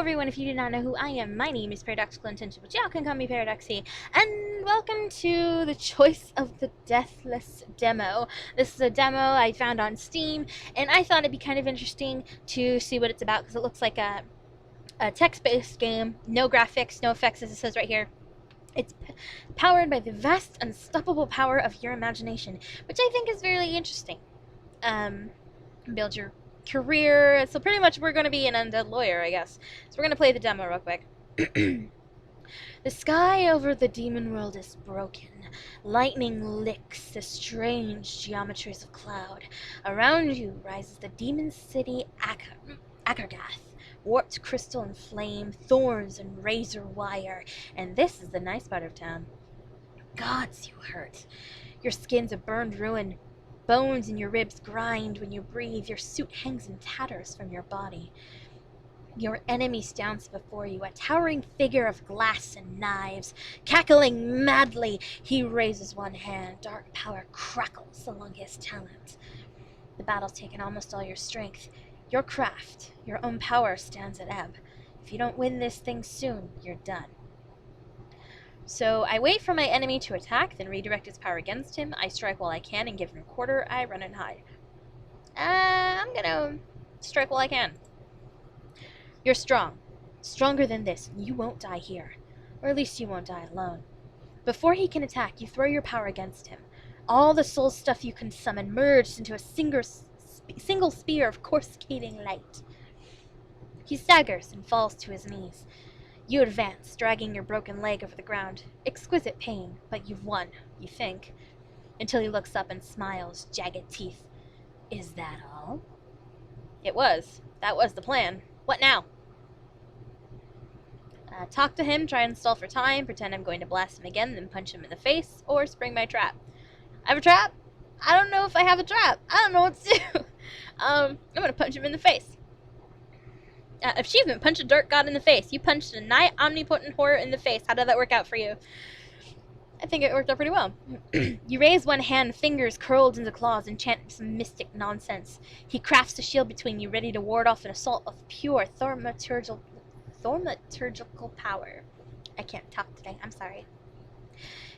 everyone, if you do not know who I am, my name is Paradoxical Intention, but y'all can call me Paradoxy, and welcome to the Choice of the Deathless demo. This is a demo I found on Steam, and I thought it'd be kind of interesting to see what it's about, because it looks like a text-based game, no graphics, no effects, as it says right here. It's powered by the vast, unstoppable power of your imagination, which I think is really interesting. Build your career. So pretty much we're going to be an undead lawyer, I guess. So we're going to play the demo real quick. The sky over the demon world is broken. Lightning licks the strange geometries of cloud. Around you rises the demon city Akargath. Warped crystal and flame, thorns and razor wire. And this is the nice part of town. Gods, you hurt. Your skin's a burned ruin. Bones in your ribs grind when you breathe. Your suit hangs in tatters from your body. Your enemy stands before you, a towering figure of glass and knives. Cackling madly, he raises one hand. Dark power crackles along his talons. The battle's taken almost all your strength. Your craft, your own power stands at ebb. If you don't win this thing soon, you're done. So I wait for my enemy to attack, then redirect his power against him. I strike while I can and give him quarter. I run and hide. I'm gonna strike while I can. You're strong. Stronger than this. You won't die here. Or at least you won't die alone. Before he can attack, you throw your power against him. All the soul stuff you can summon merged into a single spear of coruscating light. He staggers and falls to his knees. You advance, dragging your broken leg over the ground. Exquisite pain, but you've won, you think. Until he looks up and smiles, jagged teeth. Is that all? It was. That was the plan. What now? Talk to him, try and stall for time, pretend I'm going to blast him again, then punch him in the face, or spring my trap. I have a trap? I don't know if I have a trap. I don't know what to do. I'm gonna punch him in the face. Achievement, punch a dark god in the face. You punched a nigh omnipotent horror in the face. How did that work out for you? I think it worked out pretty well. You raise one hand, fingers curled into claws, and chant some mystic nonsense. He crafts a shield between you, ready to ward off an assault of pure thaumaturgical power. I can't talk today, I'm sorry.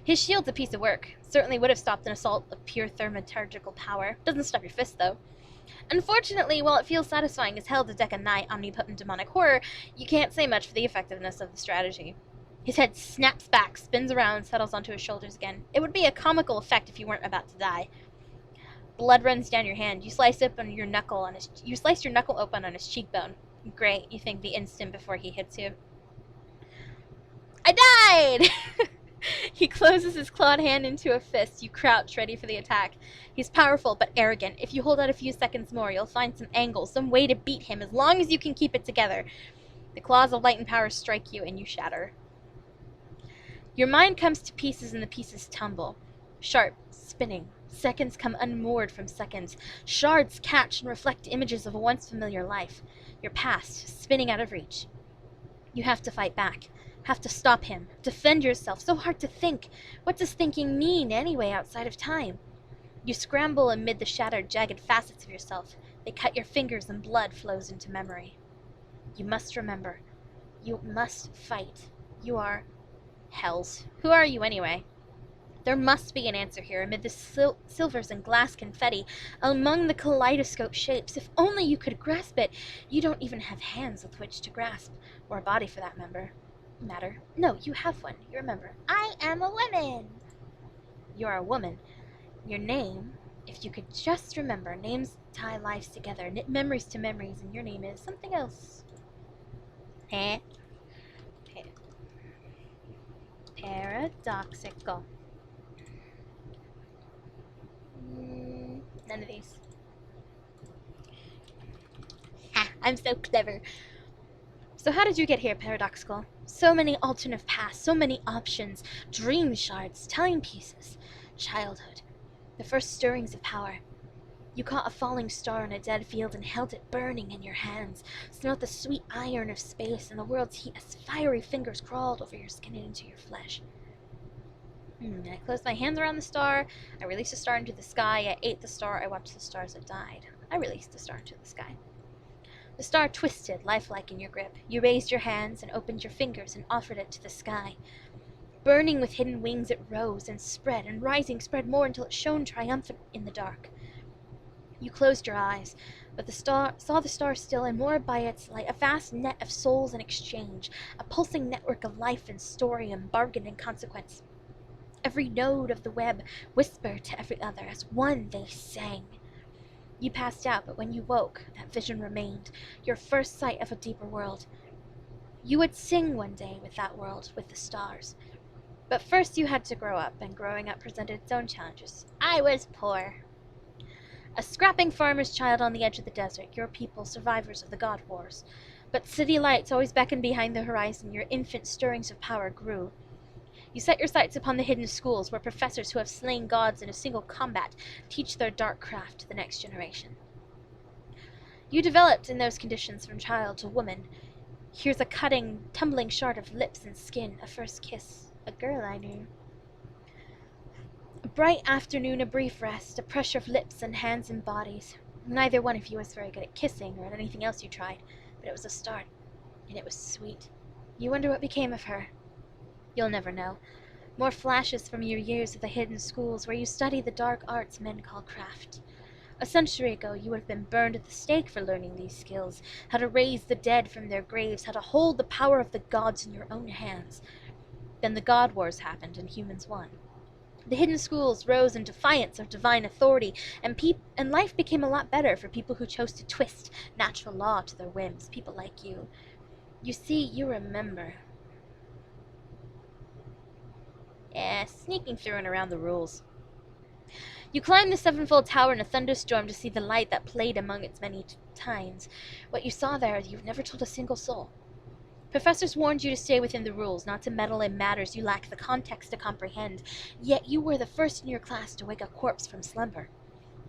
His shield's a piece of work. Certainly would have stopped an assault of pure thaumaturgical power. Doesn't stop your fist, though. Unfortunately, while it feels satisfying as hell to deck a nigh omnipotent demonic horror, you can't say much for the effectiveness of the strategy. His head snaps back, spins around, settles onto his shoulders again. It would be a comical effect if you weren't about to die. Blood runs down your hand. You slice open your knuckle you slice your knuckle open on his cheekbone. Great, you think the instant before he hits you. I died! He closes his clawed hand into a fist. You crouch, ready for the attack. He's powerful, but arrogant. If you hold out a few seconds more, you'll find some angle, some way to beat him, as long as you can keep it together. The claws of light and power strike you, and you shatter. Your mind comes to pieces, and the pieces tumble. Sharp, spinning. Seconds come unmoored from seconds. Shards catch and reflect images of a once familiar life. Your past, spinning out of reach. You have to fight back. Have to stop him. Defend yourself. So hard to think. What does thinking mean, anyway, outside of time? You scramble amid the shattered, jagged facets of yourself. They cut your fingers and blood flows into memory. You must remember. You must fight. You are... Hells. Who are you, anyway? There must be an answer here, amid the silvers and glass confetti, among the kaleidoscope shapes. If only you could grasp it. You don't even have hands with which to grasp. Or a body, for that matter. No, you have one. You remember. I am a woman. You are a woman. Your name, if you could just remember, names tie lives together, knit memories to memories, and your name is something else. Paradoxical. None of these. Ha! I'm so clever. So how did you get here, Paradoxical? So many alternate paths, so many options, dream shards, timepieces, childhood, the first stirrings of power. You caught a falling star on a dead field and held it burning in your hands, smelt the sweet iron of space and the world's heat as fiery fingers crawled over your skin and into your flesh. I closed my hands around the star, I released the star into the sky, I ate the star, I watched the stars that died. I released the star into the sky. The star twisted, lifelike in your grip. You raised your hands and opened your fingers and offered it to the sky. Burning with hidden wings, it rose and spread, and rising spread more until it shone triumphant in the dark. You closed your eyes, but saw the star still, and moored by its light, a vast net of souls in exchange, a pulsing network of life and story and bargain and consequence. Every node of the web whispered to every other. As one they sang. You passed out, but when you woke, that vision remained, your first sight of a deeper world. You would sing one day with that world, with the stars. But first you had to grow up, and growing up presented its own challenges. I was poor. A scrapping farmer's child on the edge of the desert, your people survivors of the God Wars. But city lights always beckoned behind the horizon, your infant stirrings of power grew. You set your sights upon the hidden schools, where professors who have slain gods in a single combat teach their dark craft to the next generation. You developed in those conditions from child to woman. Here's a cutting, tumbling shard of lips and skin, a first kiss. A girl I knew. A bright afternoon, a brief rest, a pressure of lips and hands and bodies. Neither one of you was very good at kissing or at anything else you tried, but it was a start, and it was sweet. You wonder what became of her. You'll never know. More flashes from your years of the hidden schools where you study the dark arts men call craft. A century ago you would have been burned at the stake for learning these skills, how to raise the dead from their graves, how to hold the power of the gods in your own hands. Then the God Wars happened, and humans won. The hidden schools rose in defiance of divine authority, and life became a lot better for people who chose to twist natural law to their whims, people like you. You see, you remember. Sneaking through and around the rules. You climbed the sevenfold tower in a thunderstorm to see the light that played among its many tines. What you saw there, you've never told a single soul. Professors warned you to stay within the rules, not to meddle in matters you lack the context to comprehend, yet you were the first in your class to wake a corpse from slumber.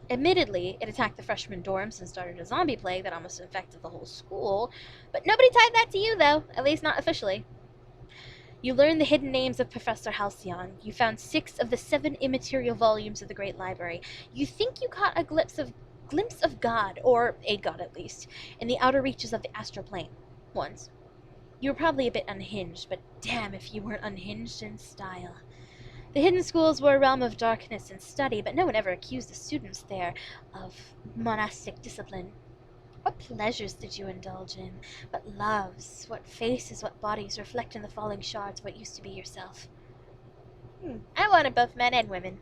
Admittedly, it attacked the freshman dorms and started a zombie plague that almost infected the whole school, but nobody tied that to you, though, at least not officially. You learned the hidden names of Professor Halcyon. You found 6 of the 7 immaterial volumes of the Great Library. You think you caught a glimpse of God, or a god at least, in the outer reaches of the astral plane. Once. You were probably a bit unhinged, but damn if you weren't unhinged in style. The hidden schools were a realm of darkness and study, but no one ever accused the students there of monastic discipline. What pleasures did you indulge in? What loves, what faces, what bodies reflect in the falling shards of what used to be yourself? I wanted both men and women.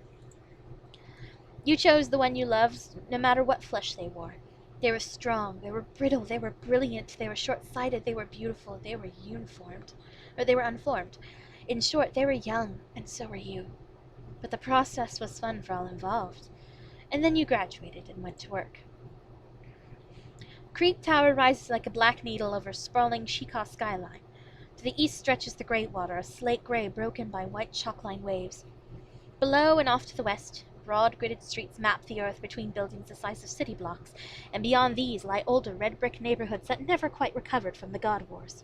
You chose the one you loved, no matter what flesh they wore. They were strong, they were brittle, they were brilliant, they were short-sighted, they were beautiful, they were they were unformed. In short, they were young, and so were you. But the process was fun for all involved. And then you graduated and went to work. Creek Tower rises like a black needle over a sprawling Shikah skyline. To the east stretches the Greywater, a slate gray broken by white chalk-line waves. Below and off to the west, broad gridded streets map the earth between buildings the size of city blocks, and beyond these lie older red-brick neighborhoods that never quite recovered from the God Wars.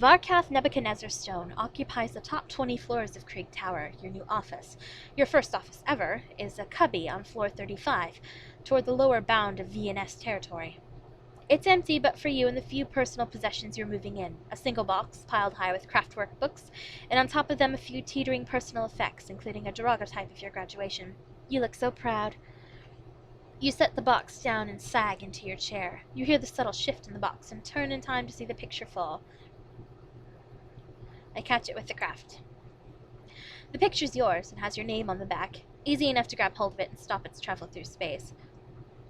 Varkath Nebuchadnezzar Stone occupies the top 20 floors of Krieg Tower, your new office. Your first office ever is a cubby on floor 35, toward the lower bound of VNS territory. It's empty but for you and the few personal possessions you're moving in. A single box, piled high with craftwork books, and on top of them a few teetering personal effects, including a daguerreotype of your graduation. You look so proud. You set the box down and sag into your chair. You hear the subtle shift in the box and turn in time to see the picture fall. I catch it with the craft. The picture's yours and has your name on the back, easy enough to grab hold of it and stop its travel through space.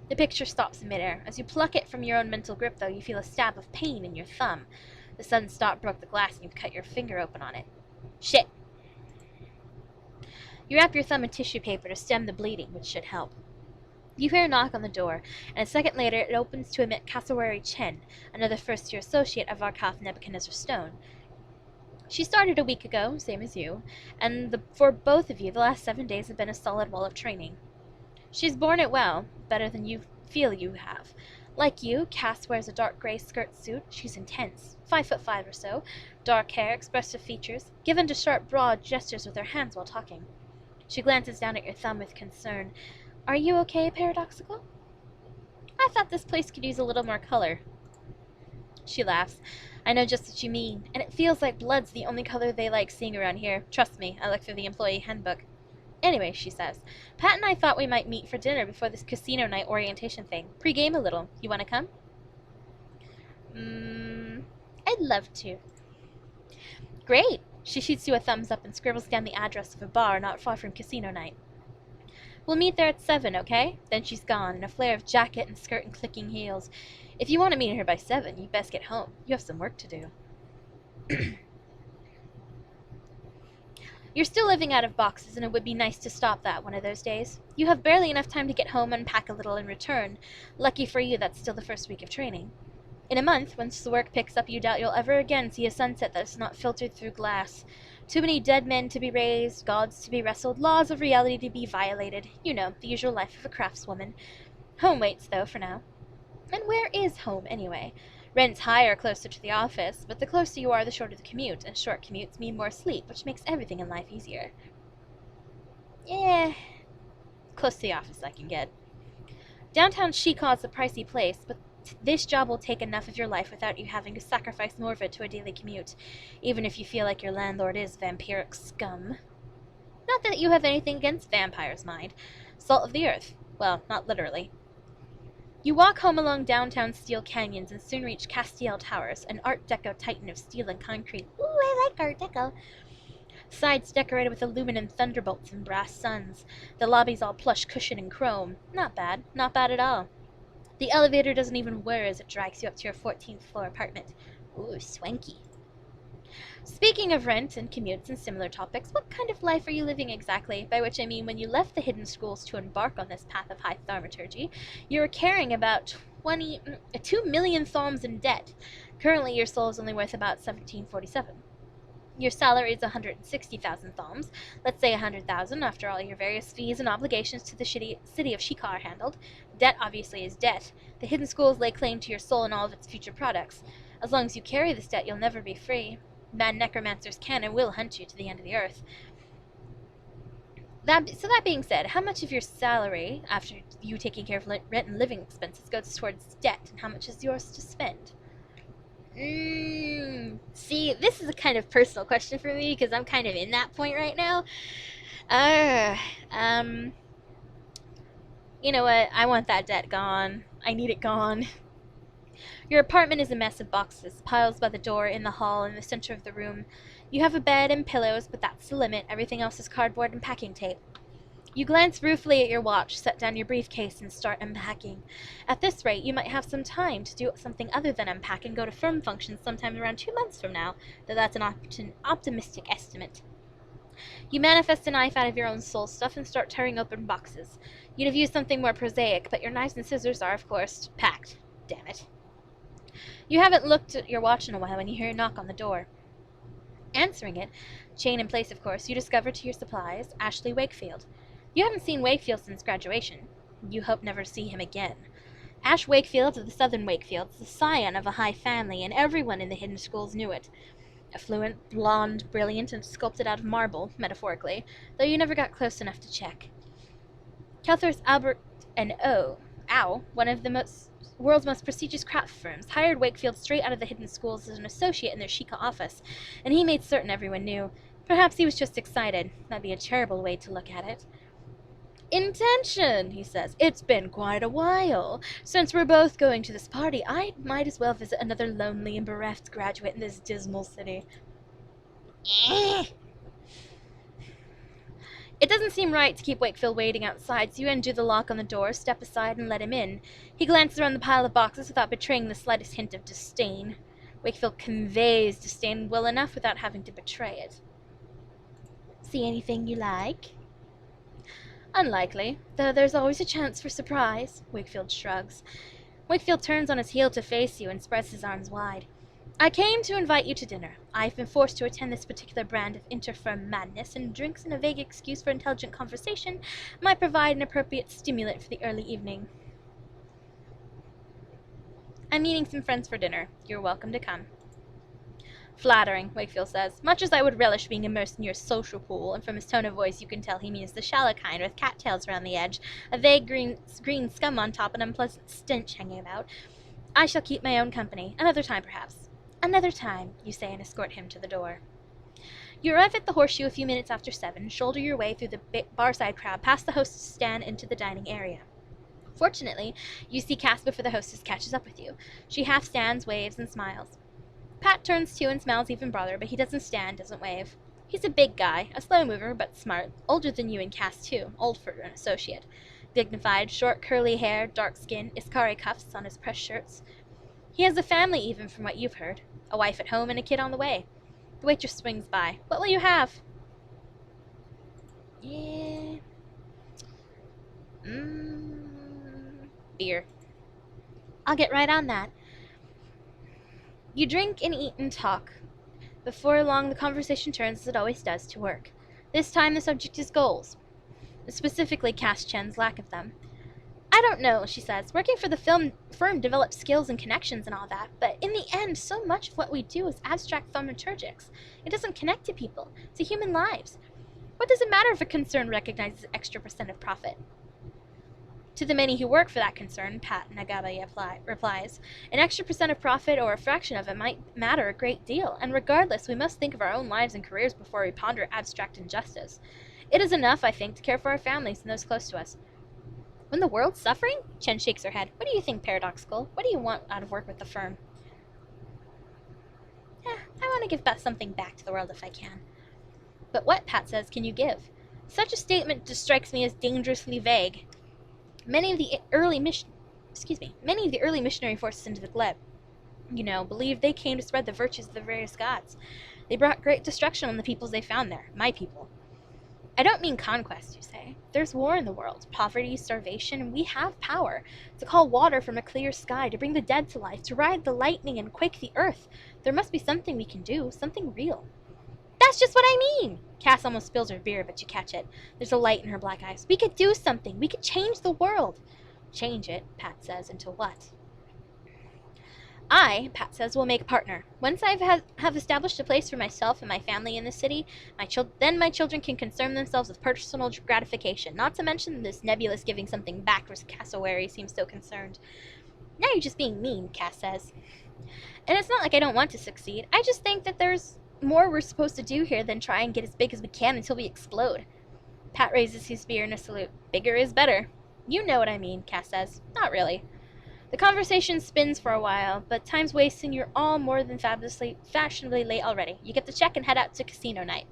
The picture stops in midair. As you pluck it from your own mental grip, though, you feel a stab of pain in your thumb. The sudden stop broke the glass and you've cut your finger open on it. Shit! You wrap your thumb in tissue paper to stem the bleeding, which should help. You hear a knock on the door, and a second later it opens to admit Cassowary Chen, another first-year associate of Varkath Nebuchadnezzar Stone. She started a week ago, same as you, and for both of you the last 7 days have been a solid wall of training. She's borne it well, better than you feel you have. Like you, Cass wears a dark gray skirt suit. She's intense, 5'5" or so, dark hair, expressive features, given to sharp, broad gestures with her hands while talking. She glances down at your thumb with concern. Are you okay, Paradoxical? I thought this place could use a little more color. She laughs. I know just what you mean, and it feels like blood's the only color they like seeing around here. Trust me, I looked through the employee handbook. Anyway, she says, Pat and I thought we might meet for dinner before this casino night orientation thing. Pre-game a little. You want to come? I'd love to. Great! She shoots you a thumbs up and scribbles down the address of a bar not far from casino night. We'll meet there at 7, okay? Then she's gone, in a flare of jacket and skirt and clicking heels. If you want to meet her by 7, you'd best get home. You have some work to do. You're still living out of boxes, and it would be nice to stop that one of those days. You have barely enough time to get home, unpack a little, and return. Lucky for you, that's still the first week of training. In a month, once the work picks up, you doubt you'll ever again see a sunset that is not filtered through glass. Too many dead men to be raised, gods to be wrestled, laws of reality to be violated. You know, the usual life of a craftswoman. Home waits, though, for now. And where is home, anyway? Rent's higher closer to the office, but the closer you are, the shorter the commute, and short commutes mean more sleep, which makes everything in life easier. Close to the office I can get. Downtown Shikaw's a pricey place, but this job will take enough of your life without you having to sacrifice more of it to a daily commute, even if you feel like your landlord is vampiric scum. Not that you have anything against vampires, mind. Salt of the earth. Well, not literally. You walk home along downtown steel canyons and soon reach Castiel Towers, an Art Deco titan of steel and concrete. Ooh, I like Art Deco. Sides decorated with aluminum thunderbolts and brass suns. The lobby's all plush cushion and chrome. Not bad. Not bad at all. The elevator doesn't even whir as it drags you up to your 14th floor apartment. Ooh, swanky. Speaking of rent and commutes and similar topics, what kind of life are you living exactly? By which I mean, when you left the hidden schools to embark on this path of high thaumaturgy, you were carrying about 2 million thaums in debt. Currently, your soul is only worth about 1747. Your salary is 160,000 thaums. Let's say 100,000 after all your various fees and obligations to the city of Shikar are handled. Debt obviously is debt. The hidden schools lay claim to your soul and all of its future products. As long as you carry this debt, you'll never be free. Bad necromancers can and will hunt you to the end of the earth. That being said, how much of your salary, after you taking care of rent and living expenses, goes towards debt, and how much is yours to spend? See, this is a kind of personal question for me, because I'm kind of in that point right now. You know what? I want that debt gone. I need it gone. Your apartment is a mess of boxes, piles by the door, in the hall, in the center of the room. You have a bed and pillows, but that's the limit. Everything else is cardboard and packing tape. You glance ruefully at your watch, set down your briefcase, and start unpacking. At this rate, you might have some time to do something other than unpack and go to firm functions sometime around 2 months from now, though that's an optimistic estimate. You manifest a knife out of your own soul stuff and start tearing open boxes. You'd have used something more prosaic, but your knives and scissors are, of course, packed. Damn it. You haven't looked at your watch in a while when you hear a knock on the door. Answering it, chain in place of course, you discover to your surprise Ashley Wakefield. You haven't seen Wakefield since graduation. You hope never to see him again. Ash Wakefield of the Southern Wakefields, the scion of a high family, and everyone in the hidden schools knew it. Affluent, blonde, brilliant, and sculpted out of marble, metaphorically, though you never got close enough to check. Kelthor's Albert and Au, one of the world's most prestigious craft firms, hired Wakefield straight out of the hidden schools as an associate in their Shika office, and he made certain everyone knew. Perhaps he was just excited. That'd be a terrible way to look at it. Intention, he says. It's been quite a while. Since we're both going to this party, I might as well visit another lonely and bereft graduate in this dismal city. It doesn't seem right to keep Wakefield waiting outside, so you undo the lock on the door, step aside, and let him in. He glances around the pile of boxes without betraying the slightest hint of disdain. Wakefield conveys disdain well enough without having to betray it. See anything you like? Unlikely, though there's always a chance for surprise, Wakefield shrugs. Wakefield turns on his heel to face you and spreads his arms wide. I came to invite you to dinner. I've been forced to attend this particular brand of interfirm madness, and drinks and a vague excuse for intelligent conversation might provide an appropriate stimulant for the early evening. I'm meeting some friends for dinner. You're welcome to come. Flattering, Wakefield says. Much as I would relish being immersed in your social pool, and from his tone of voice you can tell he means the shallow kind with cattails around the edge, a vague green scum on top, and unpleasant stench hanging about, I shall keep my own company. Another time, perhaps. Another time, you say, and escort him to the door. You arrive at the Horseshoe a few minutes after 7, shoulder your way through the barside crowd, past the hostess stand into the dining area. Fortunately, you see Cass before the hostess catches up with you. She half stands, waves, and smiles. Pat turns to and smiles even broader, but he doesn't stand, doesn't wave. He's a big guy, a slow mover, but smart, older than you and Cass too, old for an associate. Dignified, short curly hair, dark skin, Iscari cuffs on his pressed shirts. He has a family even from what you've heard. A wife at home and a kid on the way. The waitress swings by. What will you have? Yeah. Beer. I'll get right on that. You drink and eat and talk. Before long, the conversation turns, as it always does, to work. This time the subject is goals. Specifically, Cass Chen's lack of them. I don't know, she says. Working for the firm develops skills and connections and all that, but in the end, so much of what we do is abstract thaumaturgics. It doesn't connect to people, to human lives. What does it matter if a concern recognizes extra % of profit? To the many who work for that concern, Pat Nagabe replies, an extra % of profit or a fraction of it might matter a great deal, and regardless, we must think of our own lives and careers before we ponder abstract injustice. It is enough, I think, to care for our families and those close to us. When the world's suffering? Chen shakes her head. What do you think, Paradoxical? What do you want out of work with the firm? I want to give something back to the world if I can. But what, Pat says, can you give? Such a statement just strikes me as dangerously vague. Many of the early missionary forces into the Gleb, believed they came to spread the virtues of the various gods. They brought great destruction on the peoples they found there, my people. I don't mean conquest, you say. There's war in the world, poverty, starvation, and we have power to call water from a clear sky, to bring the dead to life, to ride the lightning and quake the earth. There must be something we can do, something real. That's just what I mean! Cass almost spills her beer, but you catch it. There's a light in her black eyes. We could do something. We could change the world. Change it, Pat says, into what? I, Pat says, will make a partner. Once I have established a place for myself and my family in the city, then my children can concern themselves with personal gratification, not to mention this nebulous giving something back where Cassowary seems so concerned. Now you're just being mean, Cass says. And it's not like I don't want to succeed. I just think that there's more we're supposed to do here than try and get as big as we can until we explode. Pat raises his beer in a salute. Bigger is better. You know what I mean, Cass says. Not really. The conversation spins for a while, but time's wasting. You're all more than fashionably late already. You get the check and head out to casino night.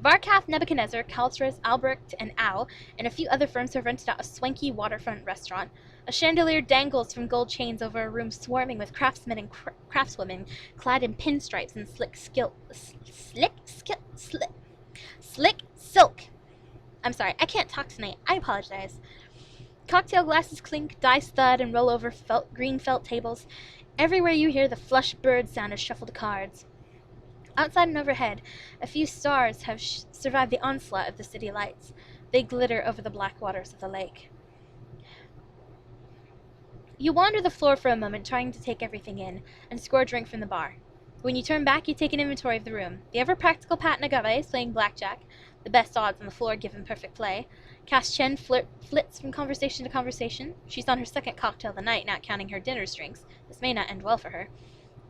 Varkath, Nebuchadnezzar, Kaltras, Albrecht, and Au, and a few other firms have rented out a swanky waterfront restaurant. A chandelier dangles from gold chains over a room swarming with craftsmen and craftswomen clad in pinstripes and slick silk. I'm sorry, I can't talk tonight. I apologize. Cocktail glasses clink, dice thud, and roll over green felt tables. Everywhere you hear the flush bird sound of shuffled cards. Outside and overhead, a few stars have survived the onslaught of the city lights. They glitter over the black waters of the lake. You wander the floor for a moment, trying to take everything in, and score a drink from the bar. When you turn back, you take an inventory of the room. The ever-practical Pat Nagave is playing blackjack, the best odds on the floor given perfect play. Cass Chen flits from conversation to conversation. She's on her second cocktail of the night, not counting her dinner's drinks. This may not end well for her.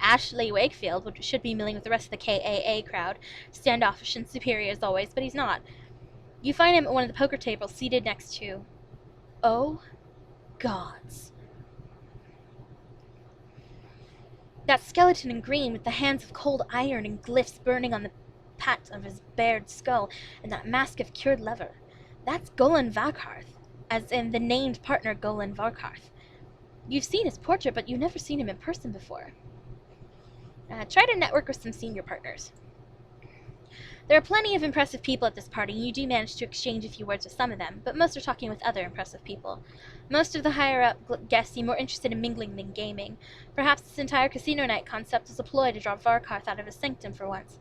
Ashley Wakefield should be milling with the rest of the KAA crowd, standoffish and superior as always, but he's not. You find him at one of the poker tables, seated next to... Oh, gods. That skeleton in green with the hands of cold iron and glyphs burning on the pat of his bared skull, and that mask of cured leather. That's Golan Varkarth, as in the named partner Golan Varkarth. You've seen his portrait, but you've never seen him in person before. Try to network with some senior partners. There are plenty of impressive people at this party, and you do manage to exchange a few words with some of them, but most are talking with other impressive people. Most of the higher-up guests seem more interested in mingling than gaming. Perhaps this entire casino night concept was a ploy to draw Varkarth out of his sanctum for once.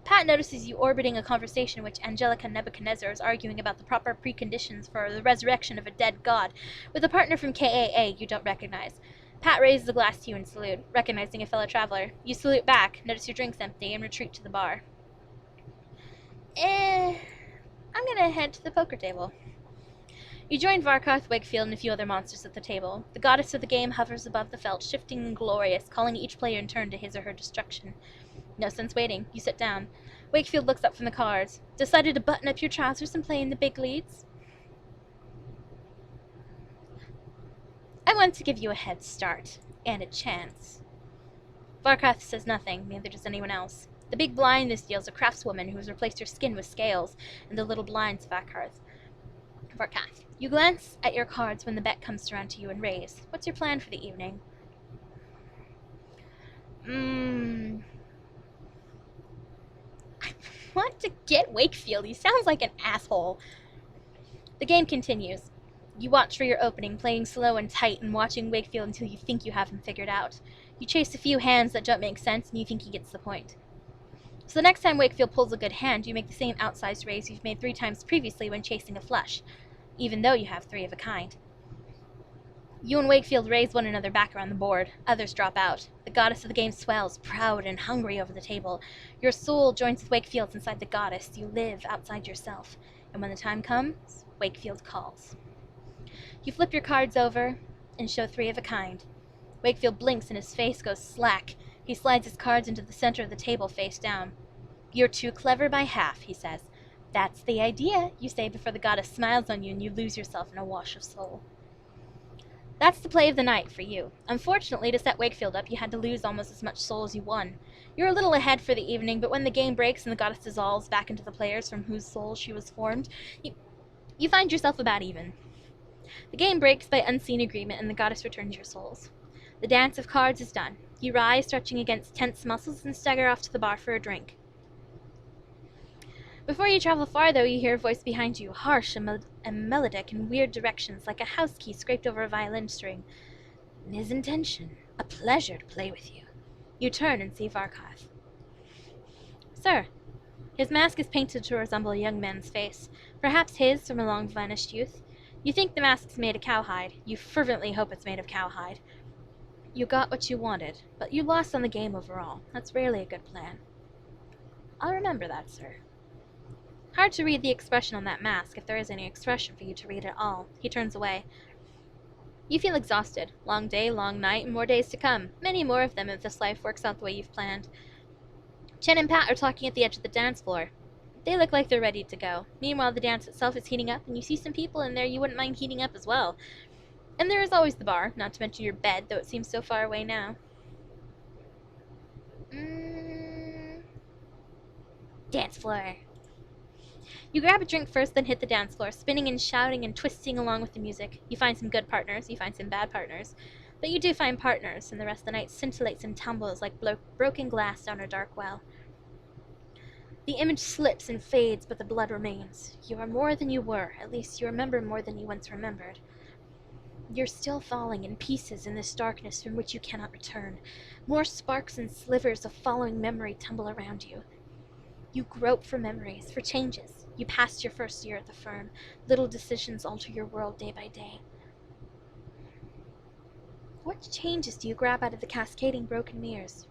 Pat notices you orbiting a conversation in which Angelica Nebuchadnezzar is arguing about the proper preconditions for the resurrection of a dead god with a partner from KAA you don't recognize. Pat raises a glass to you in salute, recognizing a fellow traveler. You salute back, notice your drink's empty, and retreat to the bar. I'm gonna head to the poker table. You join Varkarth, Wakefield, and a few other monsters at the table. The goddess of the game hovers above the felt, shifting and glorious, calling each player in turn to his or her destruction. No sense waiting. You sit down. Wakefield looks up from the cards. Decided to button up your trousers and play in the big leads? I want to give you a head start. And a chance. Varkarth says nothing, neither does anyone else. The big blind this deals a craftswoman who has replaced her skin with scales, and the little blinds of Varkarth. You glance at your cards when the bet comes around to you and raise. What's your plan for the evening? I want to get Wakefield. He sounds like an asshole. The game continues. You watch for your opening, playing slow and tight and watching Wakefield until you think you have him figured out. You chase a few hands that don't make sense and you think he gets the point. So the next time Wakefield pulls a good hand, you make the same outsized raise you've made 3 times previously when chasing a flush, even though you have 3 of a kind. You and Wakefield raise one another back around the board. Others drop out. The goddess of the game swells, proud and hungry over the table. Your soul joins with Wakefield's inside the goddess. You live outside yourself. And when the time comes, Wakefield calls. You flip your cards over and show 3 of a kind. Wakefield blinks and his face goes slack. He slides his cards into the center of the table face down. You're too clever by half, he says. That's the idea, you say before the goddess smiles on you and you lose yourself in a wash of soul. That's the play of the night for you. Unfortunately, to set Wakefield up, you had to lose almost as much soul as you won. You're a little ahead for the evening, but when the game breaks and the goddess dissolves back into the players from whose souls she was formed, you find yourself about even. The game breaks by unseen agreement and the goddess returns your souls. The dance of cards is done. You rise, stretching against tense muscles, and stagger off to the bar for a drink. Before you travel far, though, you hear a voice behind you, harsh and melodic in weird directions, like a house key scraped over a violin string. Ms. Intention, a pleasure to play with you. You turn and see Varkarth. Sir. His mask is painted to resemble a young man's face, perhaps his from a long vanished youth. You think the mask's made of cowhide. You fervently hope it's made of cowhide. You got what you wanted, but you lost on the game overall. That's rarely a good plan. I'll remember that, sir. Hard to read the expression on that mask, if there is any expression for you to read at all. He turns away. You feel exhausted. Long day, long night, and more days to come. Many more of them if this life works out the way you've planned. Chen and Pat are talking at the edge of the dance floor. They look like they're ready to go. Meanwhile, the dance itself is heating up, and you see some people in there you wouldn't mind heating up as well. And there is always the bar, not to mention your bed, though it seems so far away now. Dance floor. You grab a drink first, then hit the dance floor, spinning and shouting and twisting along with the music. You find some good partners, you find some bad partners. But you do find partners, and the rest of the night scintillates and tumbles like broken glass down a dark well. The image slips and fades, but the blood remains. You are more than you were, at least you remember more than you once remembered. You're still falling in pieces in this darkness from which you cannot return. More sparks and slivers of following memory tumble around you. You grope for memories, for changes. You passed your first year at the firm. Little decisions alter your world day by day. What changes do you grab out of the cascading broken mirrors?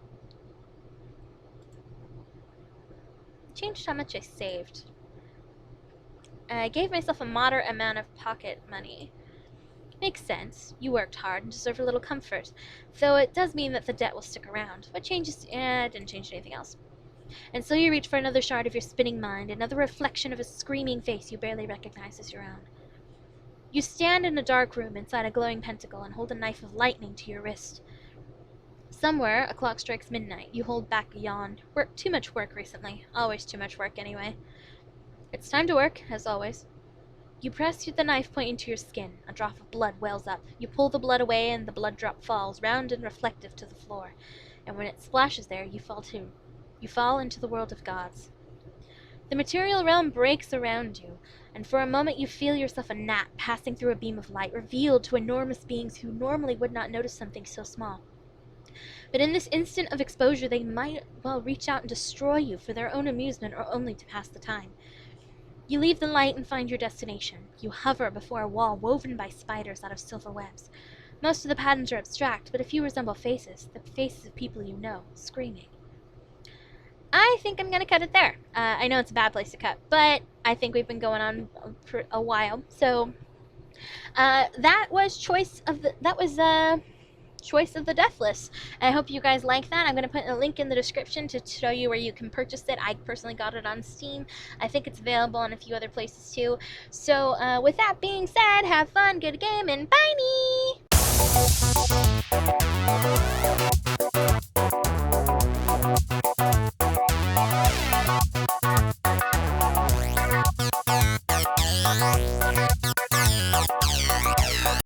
Changed how much I saved. I gave myself a moderate amount of pocket money. Makes sense. You worked hard and deserve a little comfort. Though it does mean that the debt will stick around. What changes? It didn't change anything else. And so you reach for another shard of your spinning mind, another reflection of a screaming face you barely recognize as your own. You stand in a dark room inside a glowing pentacle and hold a knife of lightning to your wrist. Somewhere, a clock strikes midnight. You hold back a yawn. Too much work recently. Always too much work, anyway. It's time to work, as always. You press the knife pointing to your skin. A drop of blood wells up. You pull the blood away, and the blood drop falls, round and reflective, to the floor. And when it splashes there, you fall too. You fall into the world of gods. The material realm breaks around you, and for a moment you feel yourself a gnat passing through a beam of light, revealed to enormous beings who normally would not notice something so small. But in this instant of exposure, they might well reach out and destroy you for their own amusement or only to pass the time. You leave the light and find your destination. You hover before a wall woven by spiders out of silver webs. Most of the patterns are abstract, but a few resemble faces, the faces of people you know, screaming. I think I'm gonna cut it there. I know it's a bad place to cut, but I think we've been going on for a while. So that was choice of the Choice of the Deathless. I hope you guys like that. I'm going to put a link in the description to show you where you can purchase it. I personally got it on Steam. I think it's available on a few other places too. So with that being said, have fun, good game, and bye!